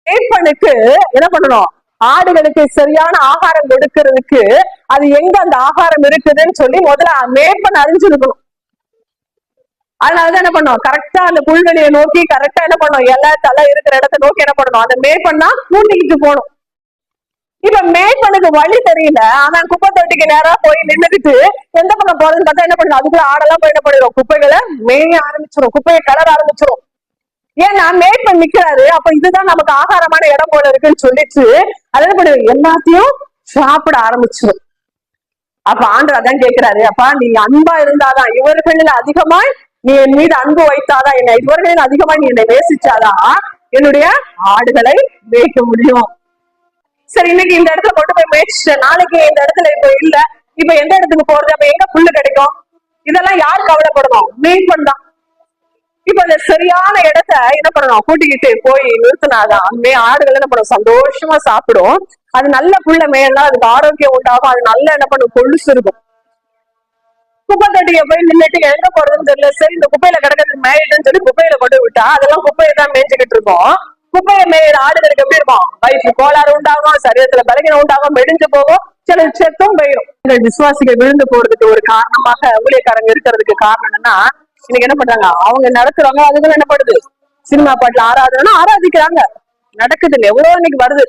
மேய்ப்பனுக்கு என்ன பண்ணணும்? ஆடுகளுக்கு சரியான ஆகாரம் கொடுக்கறதுக்கு அது எங்க அந்த ஆகாரம் இருக்குதுன்னு சொல்லி முதல்ல மேய்ப்பன் அறிஞ்சிருக்கணும். அதனாலதான் என்ன பண்ணும், கரெக்டா அந்த புல்வெளியை நோக்கி கரெக்டா என்ன பண்ணும், இலை தலை இருக்கிற இடத்த நோக்கி என்ன பண்ணணும், அந்த மேய்ப்பன்னா கூட்டிக்கிட்டு போகணும். இப்ப மேய்ப்பனுக்கு வழி தெரியல, ஆனா குப்பை தொட்டிக்கு நேரா போய் நின்றுட்டு எந்த பக்கம் போறதுன்னு பார்த்தா என்ன பண்ணும், அதுக்குள்ள ஆடெல்லாம் போய் என்ன பண்ணிடும், குப்பைகளை மேய ஆரம்பிச்சிடும், குப்பையை கலர ஆரம்பிச்சிடும். ஏன்னா மேய்ப்பன் நிக்கிறாரு, அப்ப இதுதான் நமக்கு ஆகாரமான இடம் போல இருக்குன்னு சொல்லிட்டு அது என்ன பண்ணுது, எல்லாத்தையும் சாப்பிட ஆரம்பிச்சிடும். அப்ப ஆண்டவர் அதான் கேட்கிறாரு, அப்பா நீங்க அன்பா இருந்தாதான், இவர்களில் அதிகமா நீ என் மீது அன்பு வைத்தாதான், என்ன இவர்களில் அதிகமா நீ என்னை நேசிச்சாதான் என்னுடைய ஆடுகளை மேய்க்க முடியும். சரி, இன்னைக்கு இந்த இடத்துல கொண்டு போய் மேய்ச்சிட்ட, நாளைக்கு இந்த இடத்துல இப்ப இல்ல, இப்ப எந்த இடத்துக்கு போறது, அப்ப எங்க புல்லு கிடைக்கும், இதெல்லாம் யார் கவலைப்படணும், மேய்ப்பன் தான். இப்ப அந்த சரியான இடத்த என்ன பண்ணணும், கூட்டிக்கிட்டு போய் நிறுத்தினாதான் அந்த ஆடுகள் என்ன பண்ணும், சந்தோஷமா சாப்பிடும். அது நல்ல புல்ல மேயலாம், அதுக்கு ஆரோக்கியம் உண்டாகும், அது நல்ல என்ன பண்ணும், கொழுசு இருக்கும். குப்பை தொட்டியை போய் நின்றுட்டு எங்க போறதுன்னு தெரியல, சரி இந்த குப்பையில கிடக்கிறது மேயிட்டுன்னு சொல்லி குப்பையில கொண்டு விட்டா அதெல்லாம் குப்பையை தான் மேய்ஞ்சுக்கிட்டு இருக்கோம். குப்பையை மேயிற ஆடுகளுக்கு எப்படி இருக்கும், வயிற்று கோளாறு உண்டாகும், சரீரத்துல பலகீனம் உண்டாகும், மெடிஞ்சு போகும், சில செத்தும் போயிடும். இந்த விசுவாசிகள் விழுந்து போறதுக்கு ஒரு காரணமாக ஊழியக்காரங்க இருக்கிறதுக்கு காரணம் என்னன்னா, இன்னைக்கு என்ன பண்றாங்க, அவங்க நடத்துறாங்க, அதுக்கு என்ன பண்ணுது, சினிமா பாட்டுல ஆராதனை ஆராதிக்கிறாங்க, நடக்குது, எவ்வளவு இன்னைக்கு வருது.